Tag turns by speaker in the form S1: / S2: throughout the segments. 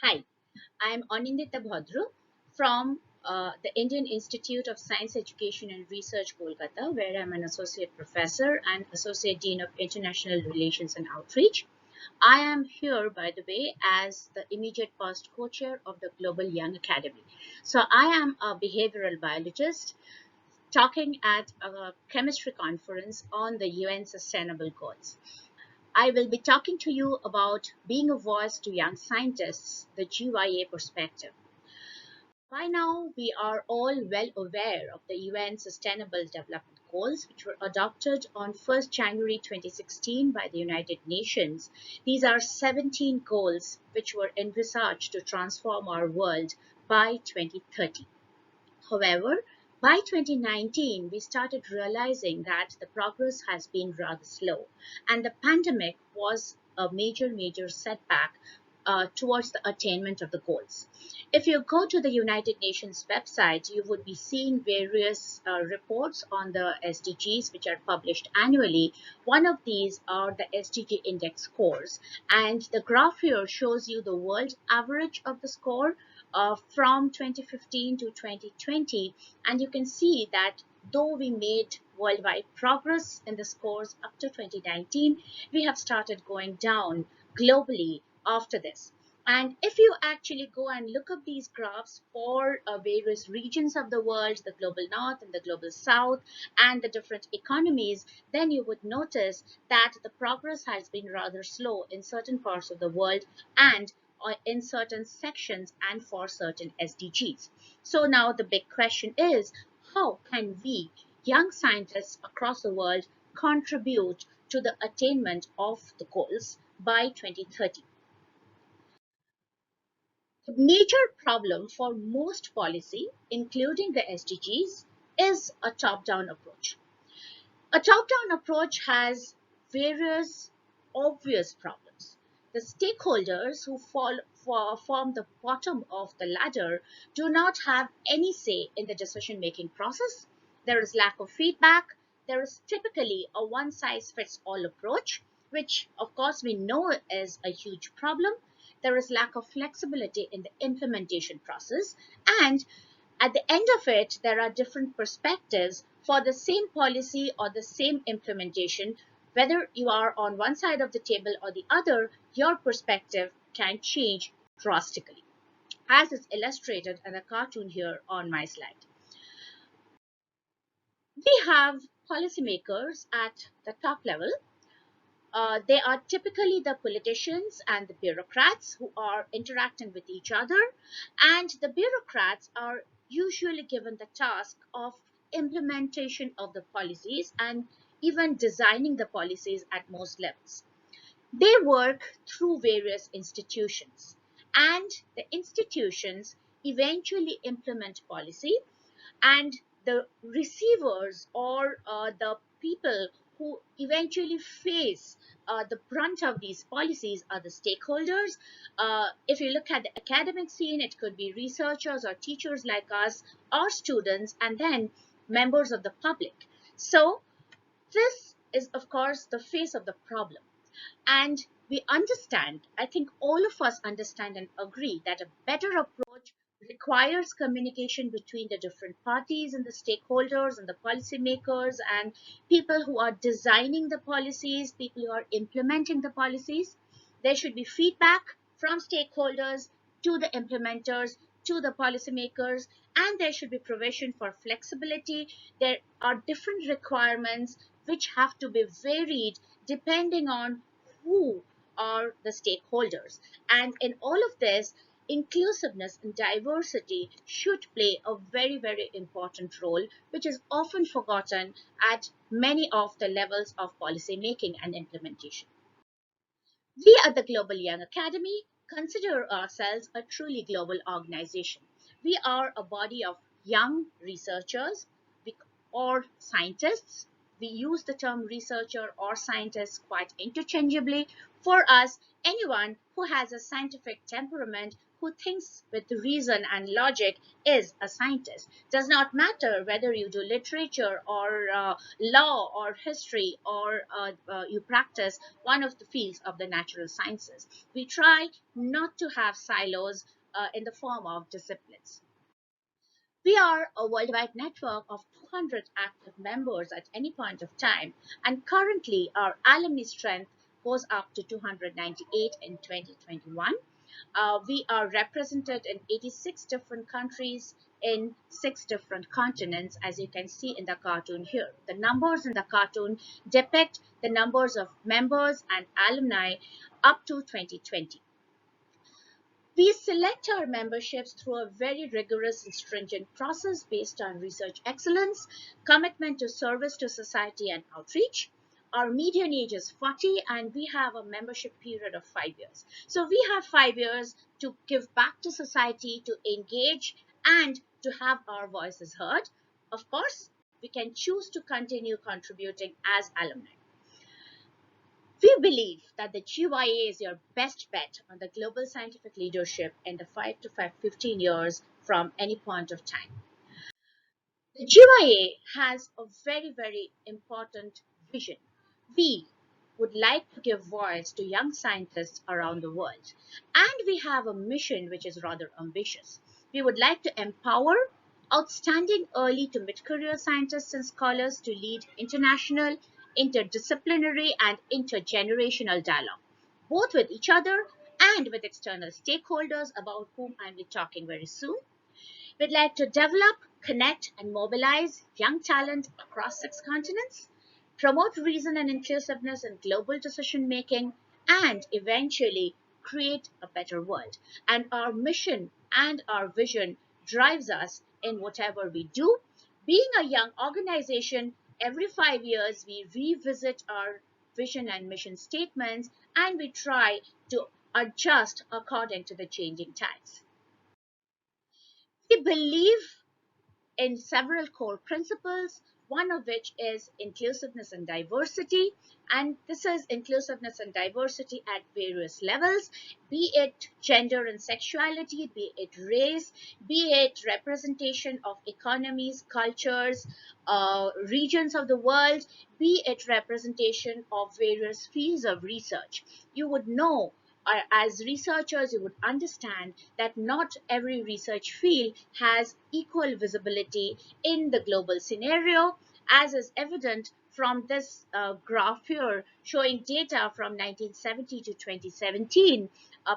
S1: Hi, I'm Anindita Bhadra from the Indian Institute of Science Education and Research, Kolkata, where I'm an associate professor and associate dean of international relations and outreach. I am here, by the way, as the immediate past co-chair of the Global Young Academy. So I am a behavioral biologist talking at a chemistry conference on the UN Sustainable Goals. I will be talking to you about being a voice to young scientists, the GYA perspective. By now, we are all well aware of the UN Sustainable Development Goals, which were adopted on 1st January 2016 by the United Nations. These are 17 goals which were envisaged to transform our world by 2030. However, by 2019, we started realizing that the progress has been rather slow, and the pandemic was a major setback towards the attainment of the goals. If you go to the United Nations website, you would be seeing various reports on the SDGs which are published annually. One of these are the SDG index scores, and the graph here shows you the world average of the score from 2015 to 2020, and you can see that though we made worldwide progress in the scores up to 2019, we have started going down globally after this. And if you actually go and look up these graphs for various regions of the world, the global north and the global south, and the different economies, then you would notice that the progress has been rather slow in certain parts of the world and in certain sections and for certain SDGs. So now the big question is, how can we, young scientists across the world, contribute to the attainment of the goals by 2030? The major problem for most policy, including the SDGs, is a top-down approach. A top-down approach has various obvious problems. The stakeholders who form the bottom of the ladder do not have any say in the decision-making process. There is lack of feedback. There is typically a one-size-fits-all approach, which of course we know is a huge problem. There is lack of flexibility in the implementation process, and at the end of it, there are different perspectives for the same policy or the same implementation. Whether you are on one side of the table or the other, your perspective can change drastically, as is illustrated in a cartoon here on my slide. We have policymakers at the top level. They are typically the politicians and the bureaucrats who are interacting with each other, and the bureaucrats are usually given the task of implementation of the policies and even designing the policies at most levels. They work through various institutions, and the institutions eventually implement policy, and the receivers or the people who eventually face the brunt of these policies are the stakeholders. If you look at the academic scene, it could be researchers or teachers like us, or students, and then members of the public. So this is, of course, the face of the problem. And we understand, I think all of us understand and agree that a better approach requires communication between the different parties and the stakeholders and the policymakers and people who are designing the policies, people who are implementing the policies. There should be feedback from stakeholders to the implementers to the policymakers, and there should be provision for flexibility. There are different requirements which have to be varied depending on who are the stakeholders. And in all of this, inclusiveness and diversity should play a very important role, which is often forgotten at many of the levels of policy making and implementation. We at the Global Young Academy consider ourselves a truly global organization. We are a body of young researchers or scientists we use the term researcher or scientist quite interchangeably. For us, anyone who has a scientific temperament, who thinks with reason and logic, is a scientist. Does not matter whether you do literature or law or history, or you practice one of the fields of the natural sciences. We try not to have silos in the form of disciplines. We are a worldwide network of 200 active members at any point of time, and currently our alumni strength goes up to 298 in 2021. We are represented in 86 different countries in 6 different continents, as you can see in the cartoon here. The numbers in the cartoon depict the numbers of members and alumni up to 2020. We select our memberships through a very rigorous and stringent process based on research excellence, commitment to service to society and outreach. Our median age is 40 and we have a membership period of 5 years. So we have 5 years to give back to society, to engage, and to have our voices heard. Of course, we can choose to continue contributing as alumni. We believe that the GYA is your best bet on the global scientific leadership in the 5 to 15 years from any point of time. The GYA has a very, very important vision. We would like to give voice to young scientists around the world. And we have a mission which is rather ambitious. We would like to empower outstanding early to mid-career scientists and scholars to lead international, interdisciplinary, and intergenerational dialogue, both with each other and with external stakeholders about whom I'll be talking very soon. We'd like to develop, connect, and mobilize young talent across 6 continents, promote reason and inclusiveness in global decision making, and eventually create a better world. And our mission and our vision drives us in whatever we do. Being a young organization, every 5 years we revisit our vision and mission statements and we try to adjust according to the changing times. We believe in several core principles, one of which is inclusiveness and diversity. And this is inclusiveness and diversity at various levels, be it gender and sexuality, be it race, be it representation of economies, cultures, regions of the world, be it representation of various fields of research. You would know, as researchers, you would understand that not every research field has equal visibility in the global scenario, as is evident from this graph here showing data from 1970 to 2017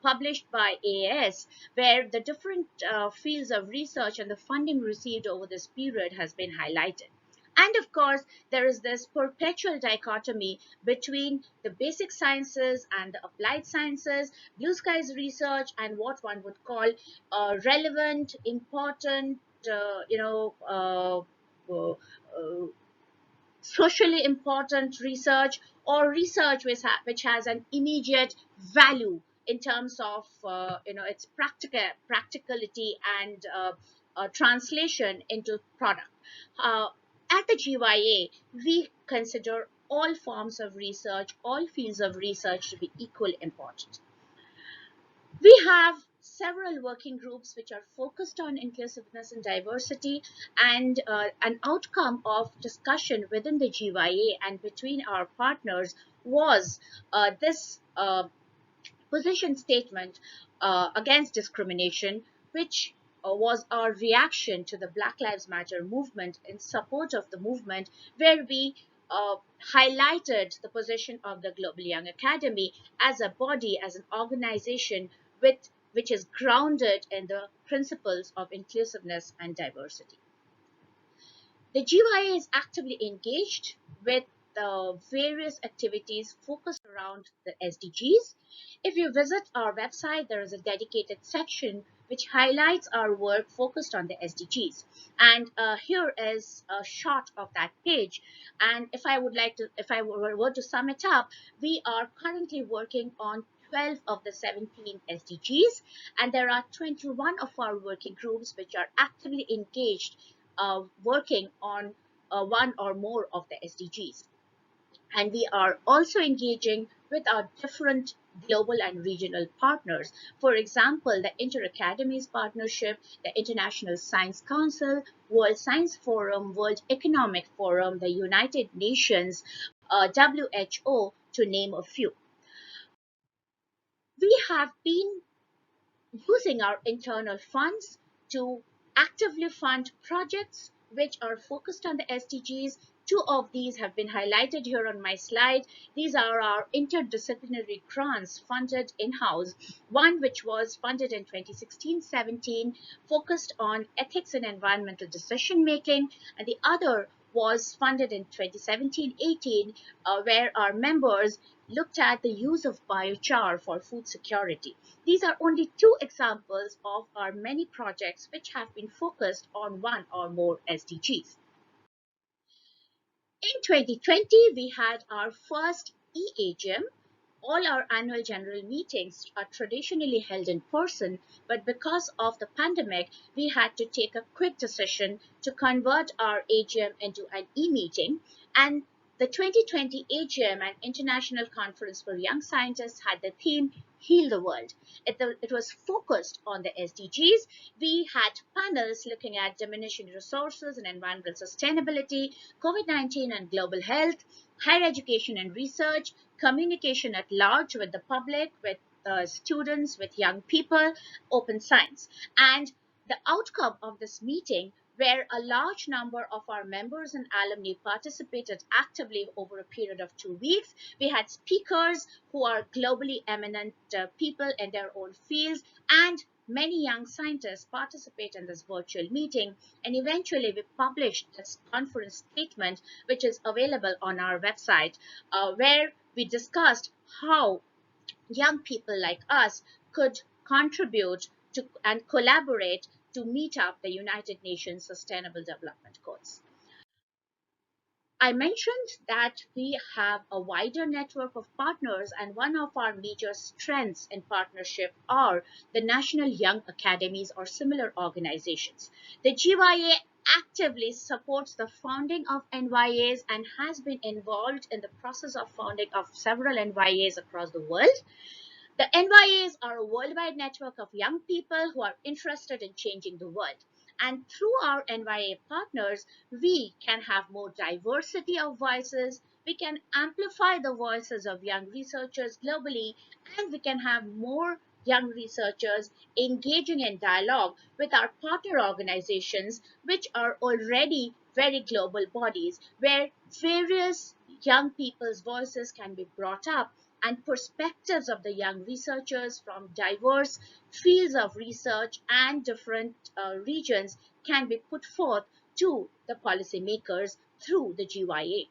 S1: published by AAS, where the different fields of research and the funding received over this period has been highlighted. And of course, there is this perpetual dichotomy between the basic sciences and the applied sciences, blue skies research, and what one would call relevant, important, socially important research, or research which has an immediate value in terms of its practicality and translation into product. Uh, at the GYA, we consider all forms of research, all fields of research to be equally important. We have several working groups which are focused on inclusiveness and diversity, and an outcome of discussion within the GYA and between our partners was this position statement against discrimination, which was our reaction to the Black Lives Matter movement, in support of the movement, where we highlighted the position of the Global Young Academy as a body, as an organization which is grounded in the principles of inclusiveness and diversity. The GYA is actively engaged with the various activities focused around the SDGs. If you visit our website, there is a dedicated section which highlights our work focused on the SDGs. And here is a shot of that page. And if I were to sum it up, we are currently working on 12 of the 17 SDGs, and there are 21 of our working groups which are actively engaged working on one or more of the SDGs. And we are also engaging with our different global and regional partners. For example, the Inter-Academies Partnership, the International Science Council, World Science Forum, World Economic Forum, the United Nations, WHO, to name a few. We have been using our internal funds to actively fund projects which are focused on the SDGs. Two of these have been highlighted here on my slide. These are our interdisciplinary grants funded in-house. One which was funded in 2016-17, focused on ethics and environmental decision making, and the other was funded in 2017-18, where our members looked at the use of biochar for food security. These are only two examples of our many projects which have been focused on one or more SDGs. In 2020, we had our first EAGM. All our annual general meetings are traditionally held in person, but because of the pandemic, we had to take a quick decision to convert our AGM into an e-meeting. And the 2020 AGM, an international conference for young scientists, had the theme Heal the World. It was focused on the SDGs. We had panels looking at diminishing resources and environmental sustainability, COVID-19 and global health, higher education and research, communication at large with the public, with students, with young people, open science. And the outcome of this meeting, where a large number of our members and alumni participated actively over a period of 2 weeks. We had speakers who are globally eminent people in their own fields, and many young scientists participate in this virtual meeting. And eventually we published this conference statement, which is available on our website, where we discussed how young people like us could contribute to and collaborate to meet up the United Nations Sustainable Development Goals. I mentioned that we have a wider network of partners, and one of our major strengths in partnership are the National Young Academies or similar organizations. The GYA actively supports the founding of NYAs and has been involved in the process of founding of several NYAs across the world. The NYAs are a worldwide network of young people who are interested in changing the world. And through our NYA partners, we can have more diversity of voices, we can amplify the voices of young researchers globally, and we can have more young researchers engaging in dialogue with our partner organizations, which are already very global bodies, where various young people's voices can be brought up and perspectives of the young researchers from diverse fields of research and different regions can be put forth to the policymakers through the GYA.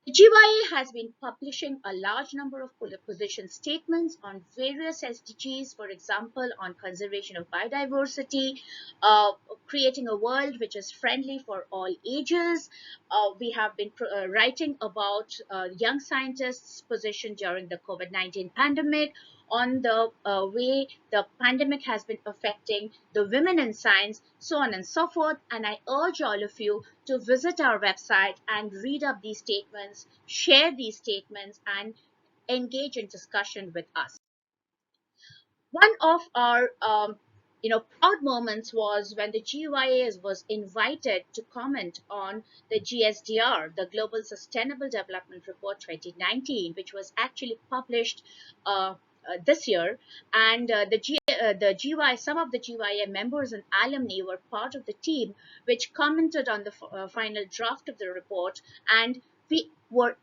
S1: The GYA has been publishing a large number of position statements on various SDGs, for example, on conservation of biodiversity, creating a world which is friendly for all ages. We have been writing about young scientists' position during the COVID-19 pandemic, on the way the pandemic has been affecting the women in science, so on and so forth. And I urge all of you to visit our website and read up these statements, share these statements, and engage in discussion with us. One of our proud moments was when the GYA was invited to comment on the GSDR, the Global Sustainable Development Report 2019, which was actually published this year. And the GYA, some of the GYA members and alumni were part of the team which commented on the final draft of the report, and we were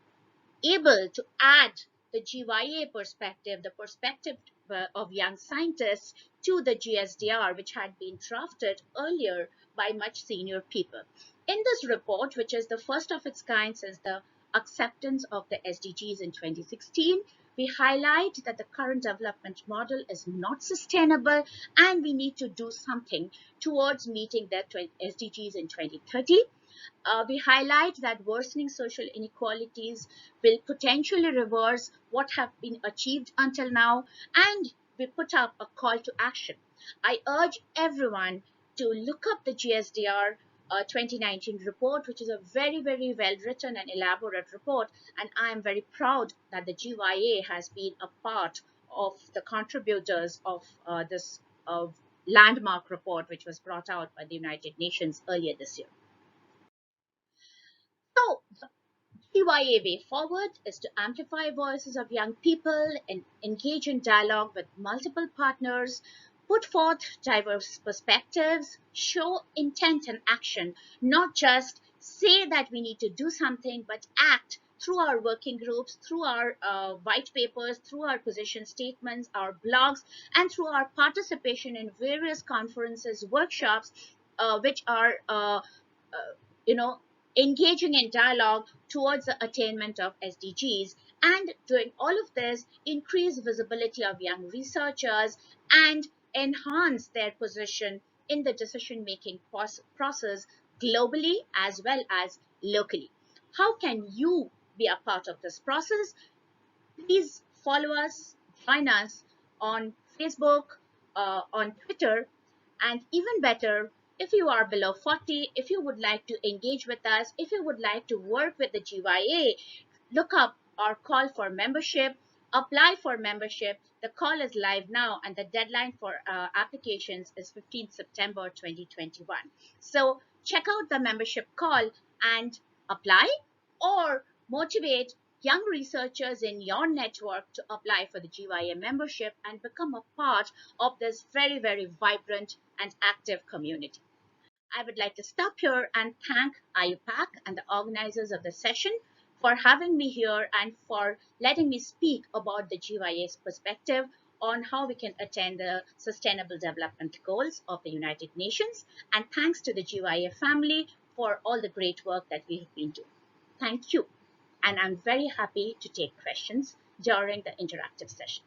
S1: able to add the GYA perspective, the perspective of young scientists, to the GSDR, which had been drafted earlier by much senior people. In this report, which is the first of its kind since the acceptance of the SDGs in 2016, we highlight that the current development model is not sustainable and we need to do something towards meeting the SDGs in 2030. We highlight that worsening social inequalities will potentially reverse what have been achieved until now, and we put up a call to action. I urge everyone to look up the GSDR, 2019 report, which is a very, very well written and elaborate report. And I am very proud that the GYA has been a part of the contributors of this landmark report, which was brought out by the United Nations earlier this year. So, GYA Way Forward is to amplify voices of young people and engage in dialogue with multiple partners, put forth diverse perspectives, show intent and action, not just say that we need to do something, but act through our working groups, through our white papers, through our position statements, our blogs, and through our participation in various conferences, workshops, which are you know, engaging in dialogue towards the attainment of SDGs, and doing all of this increase visibility of young researchers and enhance their position in the decision making process globally as well as locally. How can you be a part of this process? Please follow us, join us on Facebook, on Twitter, and even better, if you are below 40, if you would like to engage with us, if you would like to work with the GYA, look up our call for membership, apply for membership. The call is live now, and the deadline for applications is 15th September 2021. So check out the membership call and apply, or motivate young researchers in your network to apply for the GYA membership and become a part of this very, very vibrant and active community. I would like to stop here and thank IUPAC and the organizers of the session for having me here and for letting me speak about the GYA's perspective on how we can attain the Sustainable Development Goals of the United Nations. And thanks to the GYA family for all the great work that we have been doing. Thank you. And I'm very happy to take questions during the interactive session.